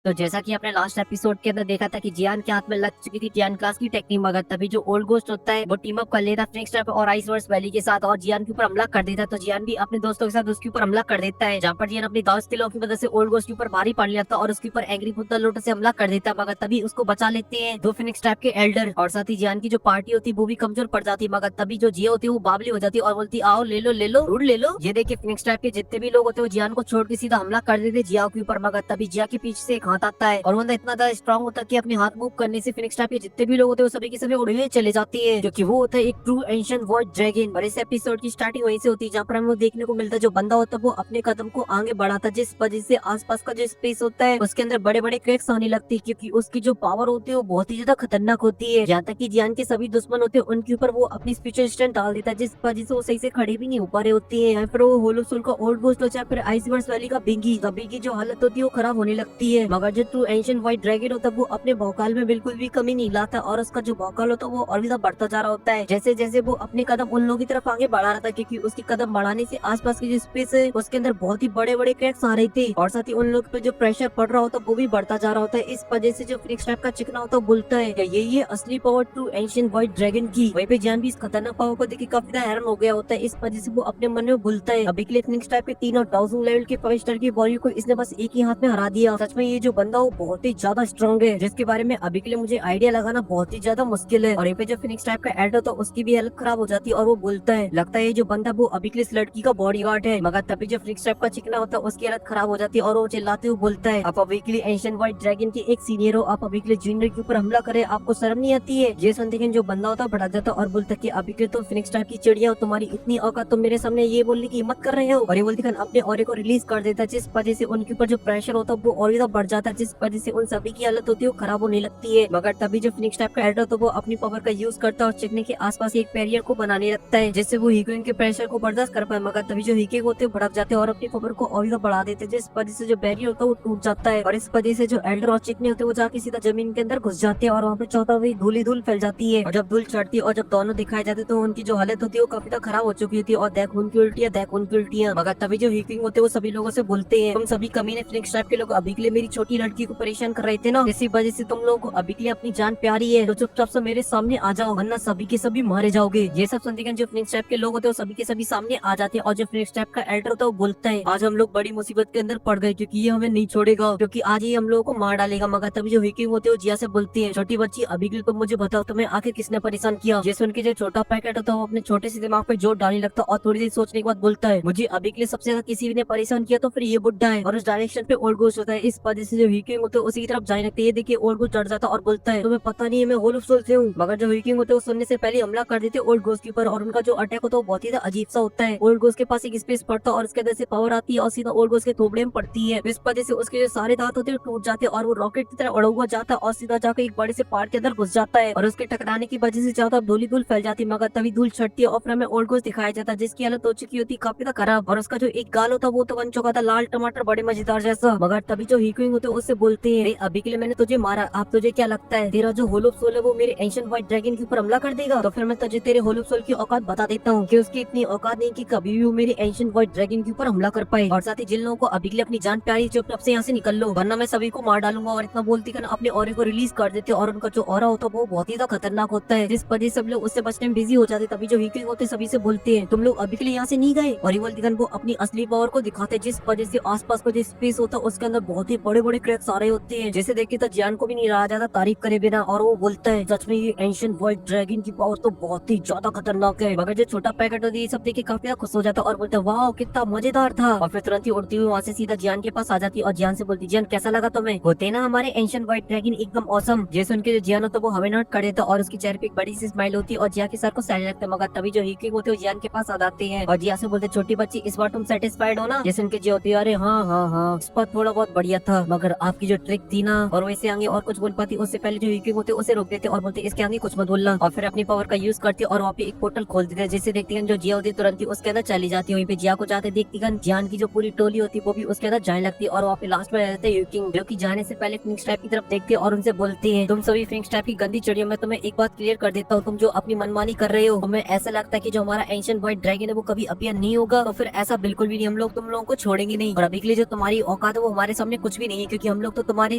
तो जैसा कि आपने लास्ट एपिसोड के अंदर देखा था कि जियान के हाथ में लग चुकी थी जियान क्लास की टेक्निक, मगर तभी जो ओल्ड गोस्ट होता है वो टीम अप कर लेता फिनिक्स ट्रैप और आइसवर्स वैली के साथ और जियान के ऊपर हमला कर देता है। तो जियान भी अपने दोस्तों के साथ उसके ऊपर हमला कर देता है, जहाँ पर जियान अपनी 10 किलो की मदद से ओल्ड गोस्ट के ऊपर भारी पड़ लेता है और उसके ऊपर एंग्री बुद्धा लोटस से हमला कर देता है। मगर तभी उसको बचा लेते हैं दो फिनिक्स ट्रैप के एल्डर, और साथ ही जियान की जो पार्टी होती है वो भी कमजोर पड़ जाती है। मगर तभी जो जिया होती है वो बावली हो जाती है और बोलती आओ ले लो ले लो रूट ले लो। ये देखिए फिनिक्स ट्रैप के जितने भी लोग होते हैं वो जियान को छोड़ के सीधा हमला कर देते जिया के ऊपर। मगर तभी जिया के पीछे से एक हाथ आता है और वो इतना ज्यादा स्ट्रॉन्ग होता है कि अपने हाथ मूव करने से फिनिक्स टाइप के जितने भी लोग होते हैं वो सभी के सभी उड़ने चले जाते हैं, क्योंकि वो होता है एक ट्रू एंशिएंट वॉइड ड्रैगन। और इस एपिसोड की स्टार्टिंग वहीं से होती है जहाँ पर हमें देखने को मिलता है जो बंदा होता है वो अपने कदम को आगे बढ़ाता है, जिस वजह से आसपास का जो स्पेस होता है उसके अंदर बड़े बड़े क्रैक्स आने लगती है, क्योंकि उसकी जो पावर होती है वो बहुत ही ज्यादा खतरनाक होती है। यहाँ तक कि जियान के सभी दुश्मन होते हैं उनके ऊपर वो अपनी स्पेशल स्टंट डाल देता है, जिस वजह से वो सही से खड़े भी नहीं हो पा रहे होती है। फिर वो होलो सोल का ओल्ड गोस्ट हो चाहे फिर आइसवर्स वैली का बिगी की जो हालत होती है वो खराब होने लगती है। मगर जो ट्रू एंशिएंट व्हाइट ड्रैगन होता है वो अपने भौकाल में बिल्कुल भी कमी नहीं लाता और उसका जो भौकाल होता है वो और भी ज्यादा बढ़ता जा रहा होता है, जैसे जैसे वो अपने कदम उन लोगों की तरफ आगे बढ़ा रहा था, क्योंकि उसकी कदम बढ़ाने से आसपास की जो स्पेस है उसके अंदर बहुत ही बड़े बड़े क्रैक्स आ रहे थे और साथ ही उन लोगों पे जो प्रेशर पड़ रहा होता है वो भी बढ़ता जा रहा होता है। इस वजह से जो फिनिक्स ट्रैप का चिकना होता है बोलता है कि ये असली power to ancient white dragon की। वहीं पे जान भी इस खतरनाक पावर को देख के काफी ज्यादा हैरान हो गया होता है, इस वजह से वो अपने मन में बोलता है अभी के लिए फिनिक्स ट्रैप के 3000 लेवल के 5 स्टार की बॉडी को इसने बस एक ही हाथ में हरा दिया। सच में ये जो बंदा वो बहुत ही ज्यादा स्ट्रॉन्ग है, जिसके बारे में अभी के लिए मुझे आइडिया लगाना बहुत ही ज्यादा मुश्किल है। और यहाँ पे जो फिनिक्स टाइप का एड होता है उसकी भी हालत खराब हो जाती है और वो बोलता है लगता है ये जो बंदा वो अभी के लिए इस लड़की का बॉडीगार्ड है। मगर तभी जो फिनिक्स टाइप का चिकना होता है उसकी हालत खराब हो जाती है और वो चिल्लाते हुए बोलता है आप अभी के लिए एंशिएंट व्हाइट ड्रैगन के एक सीनियर हो, आप अभी के लिए जूनियर के ऊपर हमला करे, आपको शर्म नहीं आती है। ये सुनते ही जो बंदा होता है भड़क जाता है और बोलता है कि अभी के लिए तुम फिनिक्स टाइप की चिड़िया हो, तुम्हारी इतनी औकात, तुम मेरे सामने ये बोलने की हिम्मत कर रहे हो। और ये बोलती है अपने ऑरे को रिलीज कर देता है, जिस वजह से उनके ऊपर जो प्रेशर होता है वो और ज्यादा बढ़ जाता है, जिस वजह से उन सभी की हालत होती है वो खराब होने लगती है। मगर तभी जो फिनिक्स टाइप का एड होता है वो अपनी पावर का यूज करता है और चिकने के आसपास एक बैरियर को बनाने लगता है, जिससे वो हीकोइंग के प्रेशर को बर्दाश्त कर पाए। मगर तभी जो हीके होते हैं भड़क जाते हैं और अपनी पावर को और ज्यादा बढ़ा देते हैं, जिस वजह से जो बैरियर होता है वो टूट जाता है और इस वजह से जो एल्डर और चिकने होते हैं वो जाके सीधा जमीन के अंदर घुस जाते हैं और वहाँ पे चौथा वही धूल ही धूल फैल जाती है। और जब धूल चढ़ती है और जब दोनों दिखाए जाते तो उनकी जो हालत होती है वो काफी ज्यादा खराब हो चुकी होती है और देख उनकी उल्टियां देख उनकी उल्टियां। मगर तभी जो हीकिंग होते हैं वो सभी लोगों से बोलते हैं तुम सभी कमीने फिनिक्स टाइप के लोग अभी के लिए मेरी छोटी लड़की को परेशान कर रहे थे ना, इसी वजह से तुम लोगों को अभी के लिए अपनी जान प्यारी है, तो चुपचाप से मेरे सामने आ जाओ वरना सभी के सभी मारे जाओगे। ये सब सुनते ही जो फिनिक्स टाइप के लोग होते हैं वो सभी के सभी सामने आ जाते हैं और जो फिनिक्स टाइप का एल्डर होता है वो बोलता है आज हम लोग बड़ी मुसीबत के अंदर पड़ गए, क्योंकि ये हमें नहीं छोड़ेगा, क्योंकि आज ही हम लोगों को मार डालेगा। मगर तभी जो हीकिंग होते हैं वो जिया से बोलती है छोटी बच्ची अभी के लिए तुम मुझे बताओ तुम्हें आखिर किसने परेशान किया। जैसे उनके जो छोटा पैकेट होता है वो अपने छोटे से दिमाग पे जोर डालने लगता है और थोड़ी देर सोचने के बाद बोलता है मुझे अभी के लिए सबसे ज्यादा किसी ने परेशान किया तो फिर ये बुड्ढा है, और उस डायरेक्शन पे ओल्ड गोस्ट होता है। इस वजह से जो हीकिंग होते है उसी की तरफ जाने लगते हैं। ये देखिए ओल्ड गोस्ट डर जाता है और बोलता है तुम्हें पता नहीं है मैं होल ऑफ सोल से हूँ। मगर जो हीकिंग होते हैं वो सुनने से पहले हमला कर देते ओल्ड गोस्ट के ऊपर और उनका जो अटैक होता है वो बहुत ही अजीब सा होता है। ओल्ड गोस्ट के पास एक स्पेस पड़ता है और उसके अंदर से पावर आती है और सीधा ओल्ड गोस्ट के थोबड़े में पड़ती है। इस वजह से उसके जो सारे दांत होते हैं टूट जाते हैं और वो रॉकेट की तरह उड़ा हुआ जाता है और सीधा जाकर एक बड़े से पहाड़ के अंदर घुस जाता है और उसके टकराने की वजह से ज्यादा धूल ही धूल फैल जाती है। मगर तभी धूल छटती है और फिर हमें ओल्ड गोस्ट दिखाया जाता है जिसकी हालत हो चुकी होती है काफी ज्यादा खराब और उसका जो एक गाल होता है वो तो बन चुका था लाल टमाटर बड़े मजेदार जैसा। मगर तभी जो हीकिंग होते हैं उससे बोलते हैं अभी के लिए मैंने तुझे मारा, अब तुझे क्या लगता है तेरा जो होल ऑफ सोल है वो मेरे एंशिएंट व्हाइट ड्रैगन के ऊपर हमला कर देगा? तो फिर मैं तुझे तेरे होल ऑफ सोल की औकात बता देता हूँ कि उसकी इतनी औकात नहीं कि कभी भी वो मेरे एंशिएंट व्हाइट ड्रैगन के ऊपर हमला कर पाए। और साथ ही जिन लोगों को अभी के लिए अपनी जान प्यारी चुपचाप से यहाँ से निकल लो वरना मैं सभी को मार डालूंगा। और इतना बोलती कर अपने ऑरे को रिलीज कर देते और उनका जो ऑरा होता है वो बहुत ही ज्यादा खतरनाक होता है, जिस वजह से सब लोग उससे बचने में बिजी हो जाते। तभी जो हीकिंग होते सभी से बोलते हैं तुम लोग अभी के लिए यहाँ से नहीं गए, और ये बोलती वो अपनी असली पावर को दिखाते जिस वजह से आसपास का जो स्पेस होता है उसके अंदर बहुत ही बड़े बड़े क्रैक्स आ रहे होते हैं, जिसे देख के तो जियान को भी नहीं रहा जाता तारीफ करे बिना। और वो बोलता है सच में ये एंशिएंट व्हाइट ड्रैगन की पावर तो बहुत ही ज्यादा खतरनाक है। मगर जो छोटा पैकेट होती है सब देख के काफी ज्यादा खुश हो जाता है और बोलता है वाह कितना मजेदार था। और फिर तुरंत ही उड़ती हुई वहाँ से सीधा जियान के पास आ जाती है और जियान से बोलती जियान कैसा लगा तुम्हें? होते ना हमारे एंशिएंट व्हाइट ड्रैगन एकदम ऑसम। जैसे उनके जो जियान होता है वो हमें नोट कर देता और उसके चेहरे पे एक बड़ी सी स्माइल होती है और जिया के सर को सहने लगता है। मगर तभी जो हीकिंग होते हैं जियान के पास आ जाते हैं और जिया से बोलते छोटी बच्ची इस बार तुम सेटिस्फाइड हो ना? जैसे उनके जी होती है अरे हाँ हाँ हाँ इस बार थोड़ा बहुत बढ़िया था, मगर आपकी जो ट्रिक थी ना। और वैसे आगे और कुछ बोल पाती उससे पहले जो हीकिंग होते उसे रोक देते और बोलते इसके आगे कुछ मत बोलना। और फिर अपनी पावर का यूज करती और वहाँ पे एक पोर्टल खोल देते जैसे देखती है जो जिया होती है तुरंत ही उसके अंदर चली जाती है। वहीं पे जिया को जाते देखती है जियान की जो पूरी टोली होती है वो भी उसके अंदर जाने लगती है और वहाँ पे लास्ट में रहते हैं हीकिंग जो की जाने से पहले फिनिक्स टाइप की तरफ देखते हैं और उनसे बोलते हैं तुम सभी फिनिक्स टाइप की गंदी चिड़ियों में तुम्हें एक बात क्लियर कर देता हूँ, तुम जो अपनी मनमानी कर रहे हो हमें ऐसा लगता है कि जो हमारा एंशिएंट व्हाइट ड्रैगन है वो कभी अपीयर नहीं होगा, तो फिर ऐसा बिल्कुल भी नहीं, हम लोग तुम लोगों को छोड़ेंगे नहीं और अभी के लिए जो तुम्हारी औकात है वो हमारे सामने कुछ भी नहीं, क्योंकि हम लोग तो तुम्हारे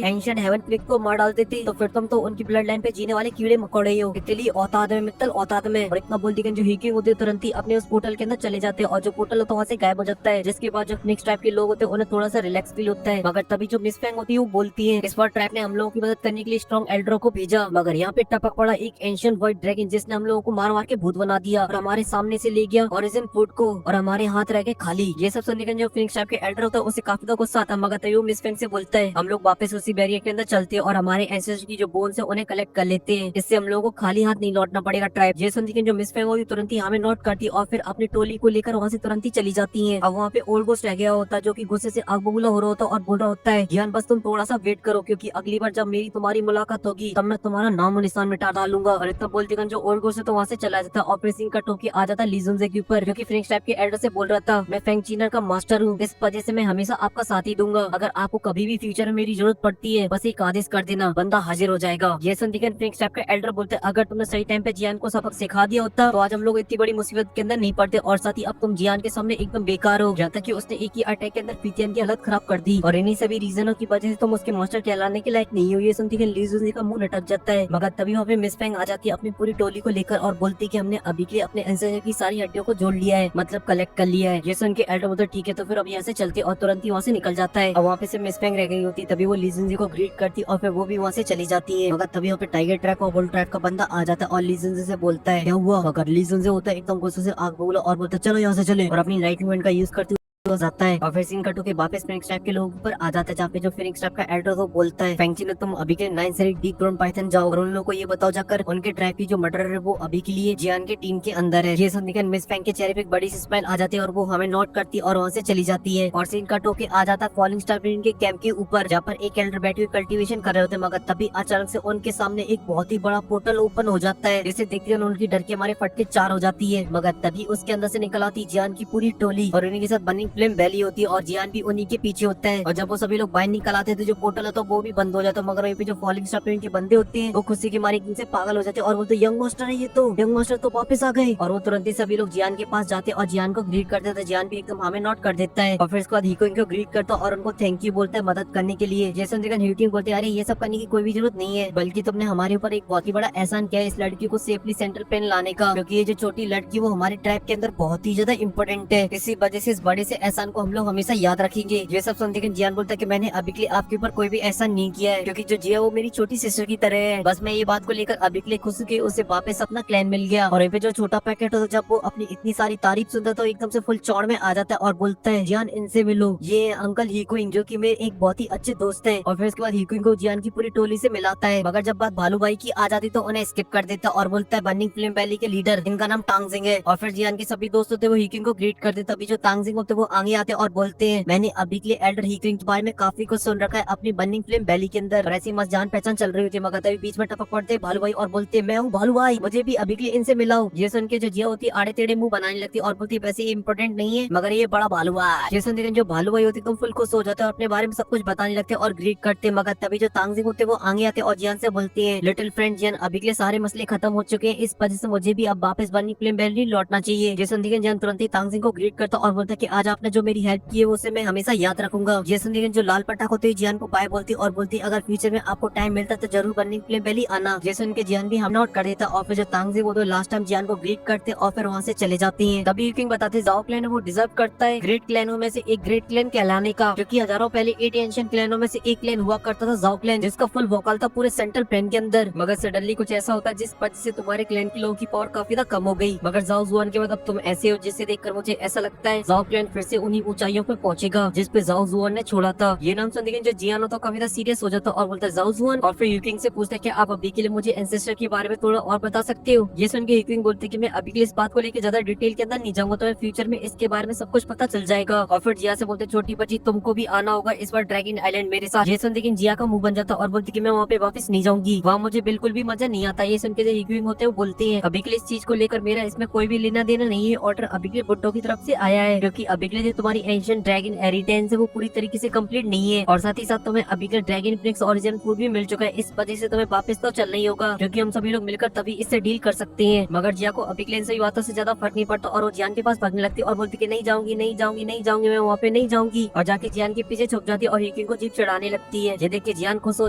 एंशिएंट हेवन क्लिक को मार डालते थे, तो फिर तुम तो उनकी ब्लड लाइन पे जीने वाले कीड़े मकोड़े हो। इतनी औताद में मित्तल, औताद में। और इतना बोलती जो हीकिंग होते तुरंत ही अपने उस पोर्टल के अंदर चले जाते हैं और जो पोर्टल होता है वहाँ से गायब हो जाता है, जिसके बाद जो नेक्स्ट टाइप के लोग होते हैं उन्हें थोड़ा सा रिलैक्स फील होता है। मगर तभी जो मिस फैंग होती है वो बोलती है इस बार ट्रैप ने हम लोगों की मदद करने के लिए स्ट्रॉन्ग एल्डरो को भेजा, मगर यहाँ पे टपक पड़ा एक एंशिएंट व्हाइट ड्रैगन जिसने हम लोगों को मार मार के भूत बना दिया और हमारे सामने से ले गया ओरिजिन फूड को और हमारे हाथ रह गए खाली। ये सब सुनने के जो फिनिक्स टाइप के एल्डर होता है उसे काफी तो गुस्सा आता है, मगर तभी वो मिस फैंग से बोलता है हम लोग वापस उसी बैरियर के अंदर चलते हैं और हमारे एंसेस्टर की जो बोन्स है उन्हें कलेक्ट कर लेते हैं, इससे हम लोगों को खाली हाथ नहीं लौटना पड़ेगा ट्राइब। ये सुनती है जो मिस फैंग होती तुरंत ही हमें नोट करती और फिर अपनी टोली को लेकर वहाँ से तुरंत ही चली जाती है। अब वहाँ पे ओल्ड गोस्ट रह गया होता है जो की गुस्से से आग बबूला हो रहा होता और बोल रहा होता है ज्ञान बस तुम थोड़ा सा वेट करो, क्योंकि अगली बार जब मेरी तुम्हारी मुलाकात होगी तब मैं तुम्हारा नाम और निशान मिटा डालूंगा। और इतना बोलती जो ओल्ड गोस्ट है तो वहाँ से चला जाता है और प्रेसिंग कट होकर आ जाता लीजुनजे के ऊपर, जो कि फिनिक्स टाइप के एल्डर से बोल रहा था मैं फैंग चीनर का मास्टर हूँ, इस वजह से मैं हमेशा आपका साथ ही दूंगा, अगर आपको कभी भी फ्यूचर में मेरी जरूरत पड़ती है बस एक आदेश कर देना, बंदा हाजिर हो जाएगा। ये सुन दिखन फिनिक्स टाइप का एल्डर बोलते अगर तुमने सही टाइम पे जियान को सबक सिखा दिया होता तो आज हम लोग इतनी बड़ी मुसीबत के अंदर नहीं पड़ते, और साथ ही अब तुम जियान के सामने एकदम बेकार हो, जहाँ तक कि उसने एक ही अटैक के अंदर फितियन की हालत खराब कर दी और इन्हीं सभी रीजनों की वजह से तुम उसके मास्टर कहलाने के लायक नहीं हो। ये सुनती है लीजुनजे का मुंह लटक जाता है, मगर तभी वहाँ पे मिस फैंग आ जाती है अपनी पूरी टोली को लेकर और बोलती कि हमने अभी के लिए अपने एंसेस्टर की सारी हड्डियों को जोड़ लिया है, मतलब कलेक्ट कर लिया है। ये सुन के एल्डर बोलते ठीक है तो फिर अब यहाँ से चलते और तुरंत ही वहाँ से निकल जाता है। अब वहाँ पे से मिस फैंग रह गई होती, तभी वो लीजुनजे को ग्रीट करती और फिर वो भी वहाँ से चली जाती है, मगर तभी वहाँ पे टाइगर ट्रैप और बुल ट्रैप का बंदा आ जाता है और लीजुनजे से बोलता है क्या हुआ, मगर लीजुनजे होता है एकदम गुस्से से आग बबूला और बोलता है चलो यहाँ से चले और अपनी लाइट मूवमेंट का यूज करते हो जाता है। और फिर सीन कट के वापस फिनिक्स टाइप के लोगों पर आ जाता है, जहाँ पे जो फिनिक्स टाइप का एल्डर वो बोलता है फैंगची ने तुम अभी के 9 से डीप ग्राउंड पाइथन जाओ और उन लोगों को ये बताओ जाकर उनके ट्राइब की जो मर्डर है वो अभी के लिए जियान के टीम के अंदर है। ये सब निकल मिस फैंग के चेहरे पे एक बड़ी सी स्माइल आ जाती है और वो हमें नोट करती है और वहाँ से चली जाती है। और सीन कट होके आ जाता है फॉलिंग स्टार के कैंप के ऊपर, जहाँ पर एक एल्डर बैठे हुए कल्टीवेशन कर रहे होते हैं, मगर तभी अचानक से उनके सामने एक बहुत ही बड़ा पोर्टल ओपन हो जाता है, जिसे देखते हुए उनकी डर के हमारे फटके 4 हो जाती है, मगर तभी उसके अंदर से निकल आती जियान की पूरी टोली और उन्हीं के साथ बर्निंग फ्लेम वैली होती है और जियान भी उन्हीं के पीछे होता है। और जब वो सभी लोग बाहर निकल आते थे जो पोर्टल है तो वो भी बंद हो जाता है, मगर वहीं पे जो फॉलिंग स्टार के बंदे होते हैं वो खुशी की मारी इनसे पागल हो जाते हैं और बोलते यंग मास्टर है, ये तो यंग मास्टर तो वापस आ गए। और वो तुरंत ही सभी लोग जियान के पास जाते और जियान को ग्रीट कर देता है, जियान भी एकदम हमें नोट कर देता है और फिर उसके बाद हीको इनको ग्रीट करता और उनको थैंक यू बोलता है मदद करने के लिए। जैसे हीटिंग बोलते हैं अरे ये सब करने की कोई भी जरूरत नहीं है, बल्कि तुमने हमारे ऊपर एक बहुत ही बड़ा एहसान किया है इस लड़की को सेफली सेंट्रल प्लेन लाने का, क्योंकि ये जो छोटी लड़की वो हमारे ट्राइब के अंदर बहुत ही ज्यादा इंपॉर्टेंट है, इसी वजह से इस बड़े से एहसान को हम लोग हमेशा याद रखेंगे। ये सब सुनते जियान बोलता है कि मैंने अभी के लिए आपके ऊपर कोई भी एहसान नहीं किया है, क्योंकि जो जिया वो मेरी छोटी सिस्टर की तरह है, बस मैं ये बात को लेकर अभी के लिए खुश हूँ कि उसे वापस अपना क्लैन मिल गया। और पे जो छोटा पैकेट होता है जब वो अपनी इतनी सारी तारीफ सुनता तो एकदम से फुल चौड़ में आ जाता है और बोलता है जियान इनसे मिलो, ये अंकल हीकुइंग जो कि मेरे एक बहुत ही अच्छे दोस्त है। और फिर उसके बाद हीकुइंग को जियान की पूरी टोली से मिलाता है, मगर जब बात भालू भाई की आ जाती तो उन्हें स्किप कर देता और बोलता है बर्निंग फ्लेम वैली के लीडर इनका नाम टांगजिंग है। और फिर जियान के सभी दोस्त होते वो हीकुइंग को ग्रीट कर देते, तभी जो टांगजिंग होते वो आगे आते और बोलते हैं मैंने अभी के लिए एल्डर हीकुइंग के बारे में काफी कुछ सुन रखा है अपनी बर्निंग फ्लेम वैली के अंदर, और ऐसी मस्त जान पहचान चल रही होती है, मगर तभी बीच में टपक पड़ते भालू भाई और बोलते मैं हूँ भालू भाई, मुझे भी अभी के लिए इनसे मिलाओ। ये सुन के जो जिया होती है आड़े टेढ़े मुंह बनाने लगती और बोलती वैसे इम्पोर्टेंट नहीं है मगर ये बड़ा भालू भाई। ये सुन के जो भालू भाई होती तुम फुल खुश हो जाते और अपने बारे में सब कुछ बताने लगते और ग्रीट करते, मगर तभी जो तांगजिंग होते वो आगे आते और जियान से बोलते हैं लिटिल फ्रेंड जियान अभी के लिए सारे मसले खत्म हो चुके हैं, इस वजह से मुझे भी अब वापस बर्निंग फ्लेम वैली लौटना चाहिए। ये सुन के जियान तुरंत ही तांगजिंग को ग्रीट करता और बोलता कि आज आपने जो मेरी हेल्प की है उसे मैं हमेशा याद रखूंगा। ये सुन के जो लाल पटाख होते हैं जियान को बाय बोलती और बोलती अगर फ्यूचर में आपको टाइम मिलता तो जरूर बर्निंग फ्लेम वैली आना। जैसे उनके जियान भी हम नोट कर देता और फिर जो तांगजिंग वो तो लास्ट टाइम जियान को ग्रीट करते और फिर वहाँ से चले जाते हैं। तभी किंग बताते जाओ क्लैन वो डिजर्व करता है ग्रेट क्लैनों में से एक ग्रेट क्लैन कहलाने का, क्योंकि हजारों पहले 8 एंशिएंट क्लैनों में से एक क्लैन हुआ करता था जाओ क्लैन, जिसका फुल वोकल था पूरे सेंट्रल प्लेन के अंदर। मगर सडनली कुछ ऐसा होता है जिस वजह से तुम्हारे क्लैन के लोगों की पावर काफी ज्यादा कम हो गई, मगर जाओ जुआन के बाद अब तुम ऐसे हो जिससे देखकर मुझे ऐसा लगता है जाओ क्लैन फिर से उन्हीं ऊंचाइयों पे पहुंचेगा जिस पे जाओ जुआन ने छोड़ा था। ये नाम सुनते जो जियान होता काफी ज्यादा सीरियस हो जाता और बोलता है जाओ जुआन, और फिर यूकिंग से पूछता है कि आप अभी के लिए मुझे एंसेस्टर के बारे में थोड़ा और बता सकते हो। ये सुन के यूकिंग बोलते कि मैं अभी के लिए इस बात को लेकर ज्यादा डिटेल के अंदर नहीं जाऊंगा, तो फ्यूचर में इसके बारे में सब कुछ पता चल जाएगा। और फिर जिया से बोलते छोटी बच्ची तुमको भी आना होगा इस बार ड्रैगन आइलैंड मेरे साथ। ये सुन लेकिन जिया का मुंह बन जाता और बोलती कि मैं वहाँ पे वापस नहीं जाऊंगी, वहाँ मुझे बिल्कुल भी मजा नहीं आता। ये सुन के जो यूकिंग होते हैं वो बोलते हैं अभी के लिए इस चीज को लेकर मेरा इसमें कोई भी लेना देना नहीं है, ऑर्डर अभी के लिए बुड्ढों की तरफ से आया है, क्योंकि अभी के लिए लिए जो तुम्हारी एंशिएंट ड्रैगन हेरिटेंस है वो पूरी तरीके से कंप्लीट नहीं है, और साथ ही साथ तुम्हें अभी के ड्रैगन फ्लिक्स ओरिजिन फूड भी मिल चुका है। इस वजह से तुम्हें वापस तो चलना ही होगा, क्योंकि हम सभी लोग मिलकर तभी इससे डील कर सकते हैं। मगर जिया को अभी के लिए इन सभी बातों से ज्यादा फर्क नहीं पड़ता और वो जियान के पास भागने लगती और बोलती कि नहीं जाऊंगी नहीं जाऊंगी नहीं जाऊंगी, मैं वहाँ पे नहीं जाऊंगी, और जाके जियान के पीछे छुप जाती है और हीकिंग को जीप चढ़ाने लगती है। ये देख के जियान खुश हो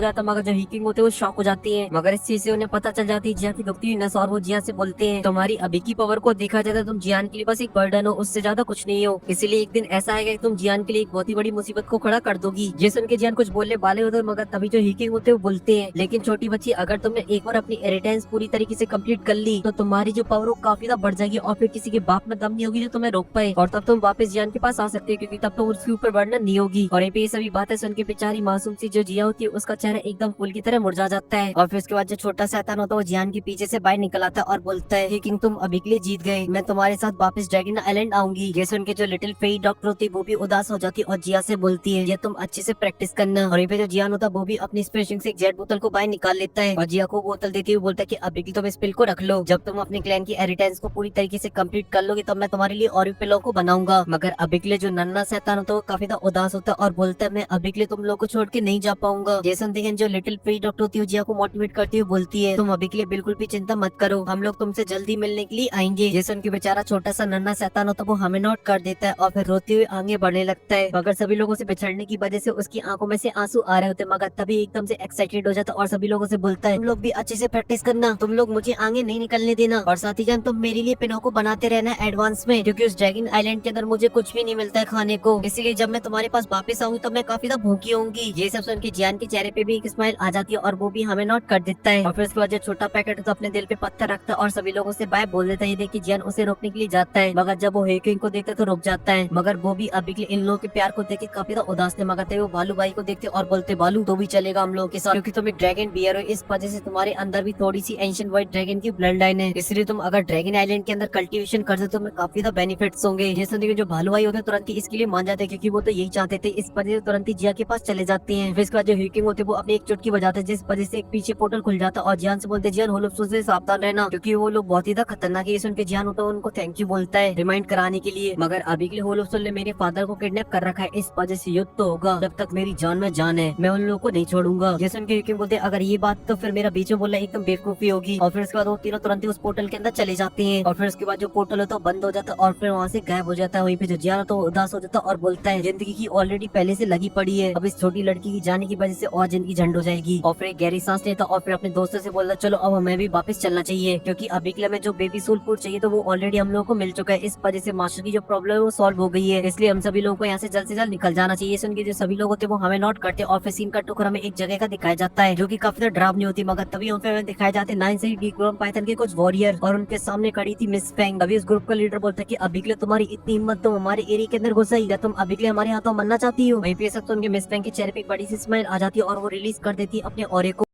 जाता, मगर जो हीकिंग होते हैं वो शॉक हो जाती है। मगर इस चीज से उन्हें पता चल जाती है जिया की दुखती हुई नस, और वो जिया से बोलते हैं तुम्हारी अभी की पावर को देखा जाए तो तुम जियान के लिए बस एक बर्डन हो, उससे ज्यादा कुछ नहीं हो। इसीलिए एक दिन ऐसा आएगा कि तुम जियान के लिए एक बहुत ही बड़ी मुसीबत को खड़ा कर दोगी। ये सुन के जियान कुछ बोलने वाले होते हैं, मगर तभी जो हीकिंग होते हैं वो बोलते हैं लेकिन छोटी बच्ची, अगर तुमने एक बार अपनी इरिटेंस पूरी तरीके से कंप्लीट कर ली तो तुम्हारी जो पावर वो काफी ज्यादा बढ़ जाएगी, और फिर किसी के बाप में दम नहीं होगी जो तुम्हें रोक पाए, और तब तुम वापस जियान के पास आ सकते हो, क्योंकि तब तो उसके ऊपर बर्डन नहीं होगी। और ये सभी बातें सुन के बेचारी मासूम सी जो जिया होती है उसका चेहरा एकदम फूल की तरह मुरझा जाता है। और फिर उसके बाद जो छोटा शैतान होता है वो जियान के पीछे से बाहर निकल आता है और बोलता है कि तुम अभी के लिए जीत गए, मैं तुम्हारे साथ वापस ड्रैगन आइलैंड आऊंगी। ये सुन के जो लिटिल फेई डॉक्टर होती है वो भी उदास हो जाती है और जिया से बोलती है ये तुम अच्छे से प्रैक्टिस करना। और जो जियान होता है वो भी अपनी स्पेशलिंग से एक जेट बोतल को बाहर निकाल लेता है और जिया को बोतल देती हुए बोलता है कि अभी तुम इस पिल को रख लो, जब तुम अपने क्लैन की हेरिटेंस को पूरी तरीके से कंप्लीट कर लोगे तब मैं तुम्हारे लिए और भी पिलों को बनाऊंगा। मगर अभी के लिए जो नन्ना शैतान होता है वो काफी ज्यादा उदास होता है और बोलता है मैं अभी के लिए तुम लोग को छोड़ के नहीं जा पाऊंगा। जैसन देखन जो लिटिल फेई डॉक्टर होती है जिया को मोटिवेट करती हुई बोलती है तुम अभी के लिए बिल्कुल भी चिंता मत करो, हम लोग तुमसे जल्दी मिलने के लिए आएंगे। जैसन की बेचारा छोटा सा नन्ना शैतान होता है वो हमें नोट कर देता है और फिर रोते हुए आगे बढ़ने लगता है, मगर सभी लोगों से बिछड़ने की वजह से उसकी आंखों में से आंसू आ रहे होते, मगर तभी एकदम से एक्साइटेड हो जाता और सभी लोगों से बोलता है तुम लोग भी अच्छे से प्रैक्टिस करना, तुम लोग मुझे आगे नहीं निकलने देना, और साथ ही जान तुम मेरे लिए पिनों को बनाते रहना एडवांस में, क्योंकि उस ड्रैगन आइलैंड के अंदर मुझे कुछ भी नहीं मिलता है खाने को, इसीलिए जब मैं तुम्हारे पास वापस आऊँ तब मैं काफी ज्यादा भूखी होंगी। ये सब सुन के जियान के चेहरे पे भी एक स्माइल आ जाती है और वो भी हमें नोट कर देता है। और फिर उसके बाद जो छोटा पैकेट तो अपने दिल पे पत्थर रखता है और सभी लोगों से बाय बोल देता है। ये देखिए जियान उसे रोकने के लिए जाता है, मगर जब वो हेकिंग को देखता है तो रुक जाता है, मगर वो भी अभी के लिए इन लोगों के प्यार को देख के काफी ज्यादा उदास थे, मगर वो बालू भाई को देखते और बोलते बालू तो भी चलेगा हम लोगों के साथ, क्योंकि तुम एक ड्रैगन बियर हो, इस वजह से तुम्हारे अंदर भी थोड़ी सी एंशिएंट व्हाइट ड्रैगन की ब्लड लाइन है, इसलिए तुम अगर ड्रैगन आइलैंड के अंदर कल्टीवेशन करते तो तुम्हें काफी ज्यादा बेनिफिट्स होंगे। जैसे देखिए जो भालू भाई होते हैं तुरंत ही इसके लिए मान जाते हैं, क्योंकि वो तो यही चाहते थे, इस वजह से तुरंत ही जिया के पास चले जाते हैं। फिर इसके बाद जो हेकिंग होते हैं वो अपनी एक चुटकी बजाते हैं, जिस वजह से एक पीछे पोर्टल खुल जाता है और जियान से बोलते जियान होलोप्सिस से सावधान रहना, क्योंकि वो लोग बहुत ही ज्यादा खतरनाक है। सुन के जियान होता है उनको थैंक यू बोलता है रिमाइंड कराने के लिए, मगर अभी के लिए होलोप्सिस ने मेरे फादर को किडनैप कर रखा है, इस वजह से युद्ध तो होगा, जब तक मेरी जान में जान है मैं उन लोगों को नहीं छोड़ूंगा। जैसे उनके हेकिंग बोलते अगर ये बात तो फिर मेरा बीच में बोलना एकदम बेवकूफी होगी। और फिर उसके बाद वो तीनों तुरंत ही उस पोर्टल के अंदर चले जाते हैं और फिर उसके बाद जो पोर्टल होता है बंद हो जाता है और फिर वहाँ से गायब हो जाता है। वहीं पे जो जियान होता है उदास हो जाता है और बोलता है जिंदगी की ऑलरेडी पहले से लगी पड़ी है, अब इस छोटी लड़की की जाने की वजह से और जिंदगी झंड हो जाएगी। और फिर गहरी सांस लेता और फिर अपने दोस्तों से बोलता चलो अब हमें भी वापस चलना चाहिए, क्योंकि अभी के लिए हमें जो बेबी सोल फूड चाहिए तो वो ऑलरेडी हम लोगों को मिल चुका है, इस वजह से मास्टर की जो प्रॉब्लम है वो सॉल्व हो गई है, इसलिए हम सभी लोगों को यहाँ से जल्द निकल जाना चाहिए। सुन के जो सभी लोग होते हैं वो हमें नोट करते हैं और फिर सीन का टुकड़ा हमें एक जगह का दिखाया जाता है जो कि काफी ज्यादा डरावनी होती है, मगर तभी हमें दिखाए जाते हैं 9 से डीग्रोन पाइथन के कुछ वॉरियर और उनके सामने खड़ी थी मिस फेंग। तभी उस ग्रुप का लीडर बोलता है कि अभी के लिए तुम्हारी इतनी हिम्मत तुम हमारे एरिया के अंदर घुस आई या तुम अभी के लिए हमारे हाथों मरना चाहती हो। वहीं पे सब उनके मिस फेंग के चेहरे पे एक बड़ी सी स्माइल आ जाती है और वो रिलीज कर देती है अपने ऑरे को।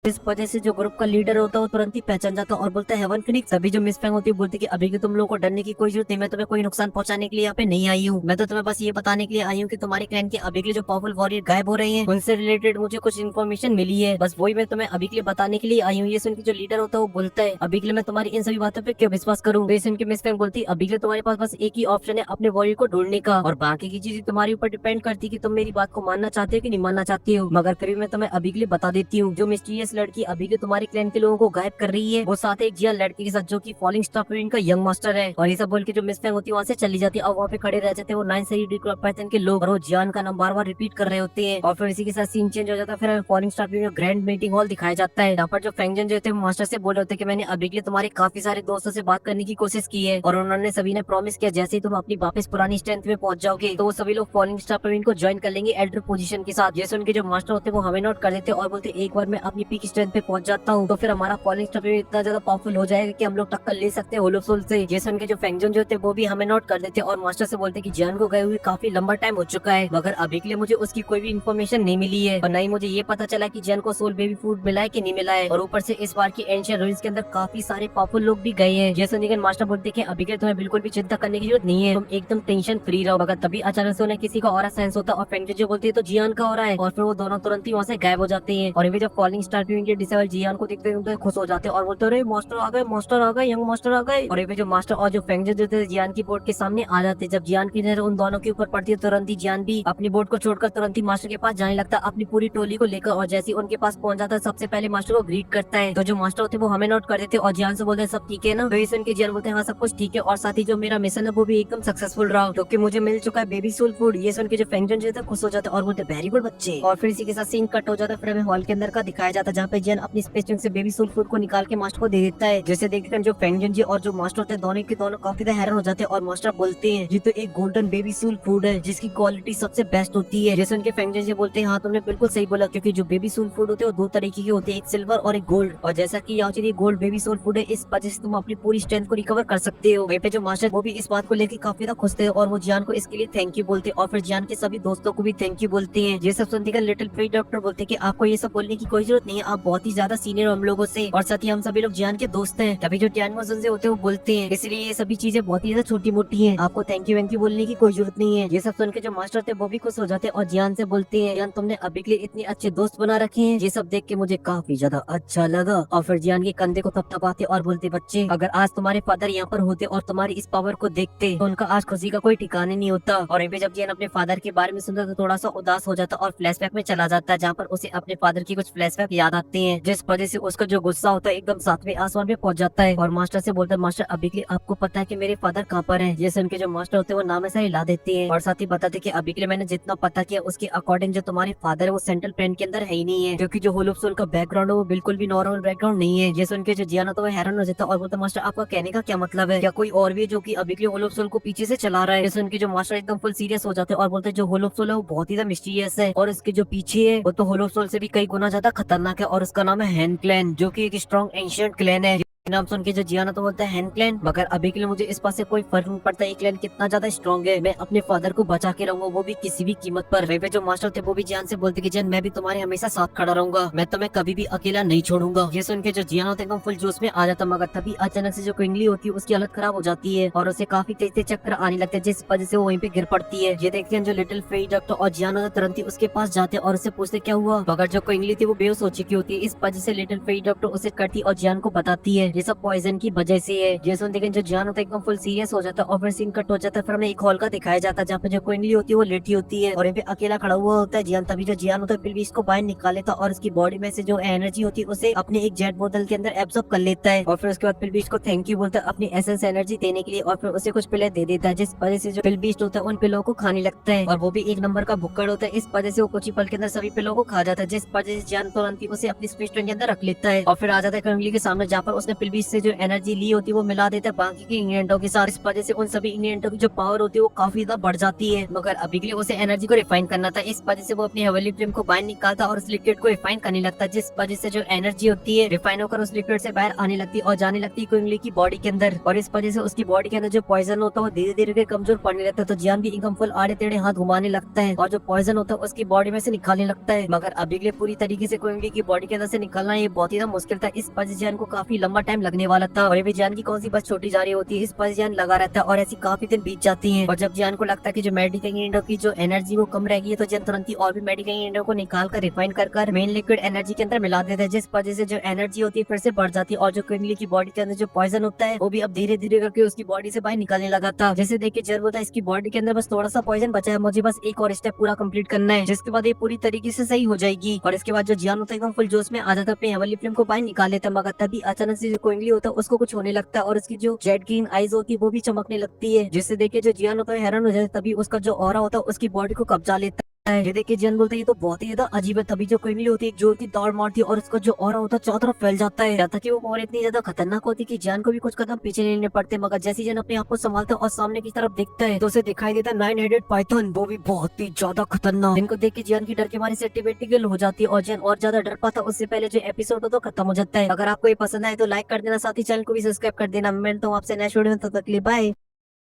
इस वजह से जो ग्रुप का लीडर होता है वो तुरंत ही पहचान जाता है और बोलता है हेवन फिनिक्स। अभी जो मिस फेंग होती है बोलती है कि अभी के तुम लोगों को डरने की कोई जरूरत नहीं, मैं तुम्हें कोई नुकसान पहुंचाने के लिए यहाँ पे नहीं आई हूँ, मैं तो तुम्हें बस ये बताने के लिए आई हूँ कि तुम्हारे क्लैन के अभी के लिए जो पावरफुल वॉरियर गायब हो रहे हैं उनसे रिलेटेड मुझे कुछ इन्फॉर्मेशन मिली है, बस वही मैं तुम्हें अभी के लिए बताने के लिए आई हूँ। ये सुन के जो लीडर होता है वो बोलता है अभी के लिए मैं तुम्हारी इन सभी बातों पे क्यों विश्वास करूँ। ये सुन के मिस फेंग बोलती है अभी के लिए तुम्हारे पास बस एक ही ऑप्शन है अपने वॉरियर को ढूंढने का, और बाकी की चीजें तुम्हारे ऊपर डिपेंड करती है कि तुम मेरी बात को मानना चाहते हो कि नहीं मानना चाहती हो। मगर फिर भी मैं तुम्हें अभी के लिए बता देती हूँ जो मिस्टीरियस लड़की अभी के तुम्हारे क्लैन के लोगों को गायब कर रही है वो साथ एक जिया लड़की के साथ जो कि फॉलिंग स्टार का यंग मास्टर है। और ये सब बोल के जो मिस फेंग होती है वहाँ से चली जाती है और वहाँ पे खड़े रह जाते हैं वो 9 से पाइथन के लोग और वो जियान का नाम बार बार रिपीट कर रहे होते हैं। और फिर इसी के साथ सीन चेंज हो जाता है, फिर फॉलिंग स्टार में ग्रैंड मीटिंग हॉल दिखाया जाता है, यहाँ पर जो फेंगजन जो होते हैं मास्टर से बोल रहे होते हैं कि मैंने अभी के लिए तुम्हारे काफी सारे दोस्तों से बात करने की कोशिश की है और उन्होंने सभी ने प्रॉमिस किया जैसे ही तुम अपनी वापस पुरानी स्ट्रेंथ में पहुंच जाओगे तो वो सभी लोग फॉलिंग स्टार को ज्वाइन कर लेंगे एल्डर पोजीशन के साथ। जैसे उनके जो मास्टर होते हैं वो हमें नोट कर देते हैं और बोलते एक बार मैं अपनी पीक स्ट्रेंथ पे पहुंच जाता हूँ तो फिर हमारा फॉलिंग स्टार इतना ज्यादा पावरफुल हो जाएगा कि हम लोग टक्कर ले सकते हैं होलोसोल से। जैसे उनके जो फेंगजन जो होते हैं वो भी हमें नोट कर देते हैं और मास्टर से बोलते हैं कि जियान को गए हुए काफी लंबा टाइम हो चुका है, मगर अभी के लिए मुझे उसकी कोई भी इन्फॉर्मेशन नहीं मिली है और न ही मुझे ये पता चला कि जियान को सोल बेबी फूड मिला है कि नहीं मिला है। और ऊपर से इस बार की एंशिएंट रूइंस के अंदर काफी सारे पावरफुल लोग भी गए हैं। जैसे उनके मास्टर बोलते हैं अभी के लिए तुम्हें बिल्कुल भी चिंता करने की जरूरत नहीं है, तुम एकदम टेंशन फ्री रहो। मगर तभी अचानक से उन्हें किसी का ऑरा सेंस होता है और फेंगजन जो बोलती है तो जियान का ऑरा है और फिर वो दोनों तुरंत ही वहाँ से गायब हो जाते हैं। और जब फॉलिंग स्टार तभी उनके डिसेबल जियान को देखते हैं खुश हो जाते हैं और बोलते हैं मास्टर आ गए, मास्टर आ गए, यंग मास्टर आ गए। और ये जो मास्टर और जो फेंगजन जो थे जियान की बोर्ड के सामने आ जाते हैं। जब जियान की नजर उन दोनों के ऊपर पड़ती है तुरंत ही जियान भी अपनी बोर्ड को छोड़कर तुरंत ही मास्टर के पास जाने लगता है अपनी पूरी टोली को लेकर। और जैसे ही उनके पास पहुंच जाता है सबसे पहले मास्टर को ग्रीट करता है। तो जो मास्टर होते हैं वो हमें नोट कर देते हैं और जियान से बोलते हैं सब ठीक है ना। तो इस उनके जियान बोलते हैं हाँ सब कुछ ठीक है और साथ ही जो मेरा मिशन है वो भी एकदम सक्सेसफुल रहा क्योंकि मुझे मिल चुका है बेबी सोल फूड। ये सुन के जो फेंगजन जो थे खुश हो जाते हैं और बोलते वेरी गुड बच्चे। और फिर इसी के साथ सीन कट हो जाता है। फिर हमें हॉल के अंदर का दिखाया जाता है जहाँ पे जियान अपनी स्पेस टैंक से बेबी सोल फूड को निकाल के मास्टर को दे देता है। जैसे देखकर जो फेंगजन जी और जो मास्टर होते हैं दोनों के दोनों काफी हैरान हो जाते हैं और मास्टर बोलते हैं ये तो एक गोल्डन बेबी सोल फूड है जिसकी क्वालिटी सबसे बेस्ट होती है। जैसे उनके फेंगजन जी बोलते हैं हाँ तुमने बिल्कुल सही बोला क्योंकि जो बेबी सोल फूड होते हैं वो दो तरीके के होते हैं, एक सिल्वर और एक गोल्ड। और जैसा की यहाँ ये गोल्ड बेबी सोल फूड है इस वजह से तुम अपनी पूरी स्ट्रेंथ को रिकवर कर सकते हो। वहीं पे जो मास्टर वो भी इस बात को लेकर काफी ज्यादा खुश थे और वो जियान को इसके लिए थैंक यू बोलते हैं और फिर जियान के सभी दोस्तों को भी थैंक यू बोलते हैं। ये सब सुनते लिटिल फेट डॉक्टर बोलते हैं कि आपको ये सब बोलने की कोई जरूरत नहीं है, आप बहुत ही ज्यादा सीनियर हो हम लोगों से और साथ ही हम सभी लोग जियान के दोस्त हैं। तभी जो टियान से होते हैं वो बोलते हैं इसलिए ये सभी चीजें बहुत ही ज्यादा छोटी मोटी हैं, आपको थैंक यू बोलने की कोई जरूरत नहीं है। ये सब सुन के जो मास्टर थे वो भी खुश हो जाते हैं और जियान से बोलते हैं जियान तुमने अभी के लिए इतने अच्छे दोस्त बना रखे हैं, ये सब देख के मुझे काफी ज्यादा अच्छा लगा। और फिर जियान के कंधे को थपथपाते और बोलते बच्चे अगर आज तुम्हारे फादर यहाँ पर होते और तुम्हारी इस पावर को देखते तो उनका आज खुशी का कोई ठिकाने नहीं होता। और यहीं पे जब जियान अपने फादर के बारे में सुनता तो थोड़ा सा उदास हो जाता और फ्लैशबैक में चला जाता है जहाँ पर उसे अपने फादर की कुछ फ्लैशबैक याद आते हैं जिस वजह से उसका जो गुस्सा होता है एकदम सातवें आसमान पे पहुंच जाता है। और मास्टर से बोलता है मास्टर अभी के लिए आपको पता है कि मेरे फादर कहाँ पर हैं। जैसे उनके जो मास्टर होते हैं वो नाम ऐसा हिला देते हैं और साथ ही बताते कि अभी के लिए मैंने जितना पता किया उसके अकॉर्डिंग जो तुम्हारे फादर है वो सेंट्रल प्लेन के अंदर है ही नहीं है क्योंकि जो होल ऑफ सोल का बैकग्राउंड है वो बिल्कुल भी नॉर्मल बैकग्राउंड नहीं है। जैसे उनके जो जियान होता है वो हैरान हो जाता है और बोलता मास्टर आपका कहने का क्या मतलब है, क्या कोई और भी जो की अभी के लिए होल ऑफ सोल को पीछे से चला रहा है। जैसे उनके जो मास्टर एकदम फुल सीरियस हो जाते हैं और बोलते जो होल ऑफ सोल है वो बहुत ही ज्यादा मिस्टीरियस है और इसके जो पीछे है वो तो होल ऑफ सोल से भी कई गुना ज्यादा खतरनाक है और उसका नाम है हैन क्लैन जो की एक स्ट्रॉन्ग एंशिएंट क्लैन है। नाम सुन के जो जियाना तो बोलता है हैन क्लैन, मगर अभी के लिए मुझे इस बात से कोई फर्क नहीं पड़ता ये क्लैन कितना ज्यादा स्ट्रॉन्ग है, मैं अपने फादर को बचा के रहूंगा वो भी किसी भी कीमत पर। वहीं पे जो मास्टर थे वो भी जियान से बोलते कि जियान मैं भी तुम्हारे हमेशा साथ खड़ा रहूंगा, मैं तुम्हें कभी भी अकेला नहीं छोड़ूंगा। ये सुन के जो जियान होता है फुल जोश में आ जाता मगर तभी अचानक से जो क्विंगली होती है उसकी हालत खराब हो जाती है और उसे काफी तेज तेज चक्कर आने लगते हैं जिस वजह से वो वहीं पे गिर पड़ती है। ये देखते हैं जो लिटिल फेई डॉक्टर और जियान होता तुरंत ही उसके पास जाते और उससे पूछते क्या हुआ, मगर जो क्विंगली थी वो बेहोश हो चुकी होती है। इस वजह से लिटिल फेई डॉक्टर उसे करती और जियान को बताती है ये सब पॉइजन की वजह से है। जैसे लेकिन जो जियान होता है एकदम फुल सीरियस हो जाता है और फिर सीन कट हो जाता है। फिर हमें एक हॉल का दिखाया जाता है जहाँ पे जो क्विंगली होती है वो लेटी होती है और यहाँ पे अकेला खड़ा हुआ होता है जियान। तभी जो जियान होता है फिर भी इसको बाहर निकाल लेता और उसकी बॉडी में से जो एनर्जी होती है उसे अपने एक जेट बोतल के अंदर एब्सॉर्ब कर लेता है और फिर उसके बाद फिर भी इसको थैंक यू बोलता है अपनी एसेंस एनर्जी देने के लिए और फिर उसे कुछ पिले दे देता है जिस वजह से जो पिल बीस्ट होता है उन पिलों को खाने लगता है और वो भी एक नंबर का भुक्कड़ होता है। इस वजह से वो कुछ ही पल के अंदर सभी पिलों को खा जाता है जिस वजह से जियान तुरंत ही उसे अपनी स्पेस के अंदर रख लेता है और फिर आ जाता है क्विंगली के सामने जहाँ पर उसने पिल बीस्ट से जो एनर्जी ली होती है वो मिला देता है बाकी के इंग्रेडिएंटों के साथ। इस वजह से उन सभी इंग्रेडिएंटों की जो पावर होती है वो काफी ज्यादा बढ़ जाती है मगर अभी के लिए उसे एनर्जी को रिफाइन करना था। इस वजह से वो अपनी हेवनली फ्लेम को बाहर निकालता और उस लिक्विड को रिफाइन करने लगता है जिस वजह से जो एनर्जी होती है रिफाइन होकर उस लिक्विड से बाहर आने लगती है और जाने लगती है क्विंगली की बॉडी के अंदर और इस वजह से उसकी बॉडी के अंदर जो पॉइजन होता है वो धीरे धीरे कमजोर पड़ने लगता है। तो जियान भी एकदम फुल आड़े टेढ़े हाथ घुमाने लगता है और जो पॉइजन होता है उसकी बॉडी में से निकालने लगता है मगर अभी के लिए पूरी तरीके से क्विंगली की बॉडी के अंदर से निकालना ये बहुत ही मुश्किल था। इस वजह से जियान को काफी लंबा टाइम लगने वाला था और ये भी जियान की कौन सी बस छोटी जा रही होती है। इस वजह से जियान लगा रहता है और ऐसी काफी दिन बीत जाती हैं और जब जियान को लगता है कि जो मेडिकल इंग्रेडिएंटों की जो एनर्जी वो कम रहेगी तो जियान तुरंत ही और भी मेडिकल इंग्रेडिएंटों को निकाल कर रिफाइन कर मेन लिक्विड एनर्जी के अंदर मिला देता है जिस वजह से जो एनर्जी होती है फिर से बढ़ जाती है और जो क्विंगली की बॉडी के अंदर जो पॉइजन होता है वो भी अब धीरे धीरे करके उसकी बॉडी से बाहर निकलने लगा था। जैसे देखिए जरूर होता है इसकी बॉडी के अंदर बस थोड़ा सा पॉइजन बचा है, मुझे बस एक और स्टेप पूरा कंप्लीट करना है जिसके बाद ये पूरी तरीके से सही हो जाएगी। और इसके बाद जो जियान होता है एकदम फुल जोश में आ जाता है अपनी हेवनली फ्लेम को बाहर निकाल लेता है मगर तभी अचानक से जो क्विंगली होता है उसको कुछ होने लगता है और उसकी जो जेड ग्रीन आईज होती है वो भी चमकने लगती है जिससे देखिए जो जियान होता है हैरान हो जाता है। तभी उसका जो ऑरा होता है उसकी बॉडी को कब्जा लेता है। ये देखिए जियान बोलते हैं ये तो बहुत ही ज्यादा अजीब है। तभी जो क्विंगली होती है जोर की दौड़ मारती है और उसका जो ऑरा होता है चारों तरफ फैल जाता है यहाँ तक कि वो और इतनी ज्यादा खतरनाक होती है कि जियान को भी कुछ कदम पीछे नहीं लेने पड़ते मगर जैसे जियान अपने आप को संभालता है और सामने की तरफ देखता है तो उसे दिखाई देता है 9-हेडेड पाइथन, वो भी बहुत ही ज्यादा खतरनाक। इनको देख के जियान की डर के मारे से टिबेटिकल हो जाती है और जियान और ज्यादा डर पाता उससे पहले जो एपिसोड हो तो खत्म हो जाता है। अगर आपको ये पसंद आए तो लाइक कर देना, साथ ही चैनल को भी सब्सक्राइब कर देना। मैं मिलता हूँ आपसे नेक्स्ट वीडियो में, तब तक के लिए बाय।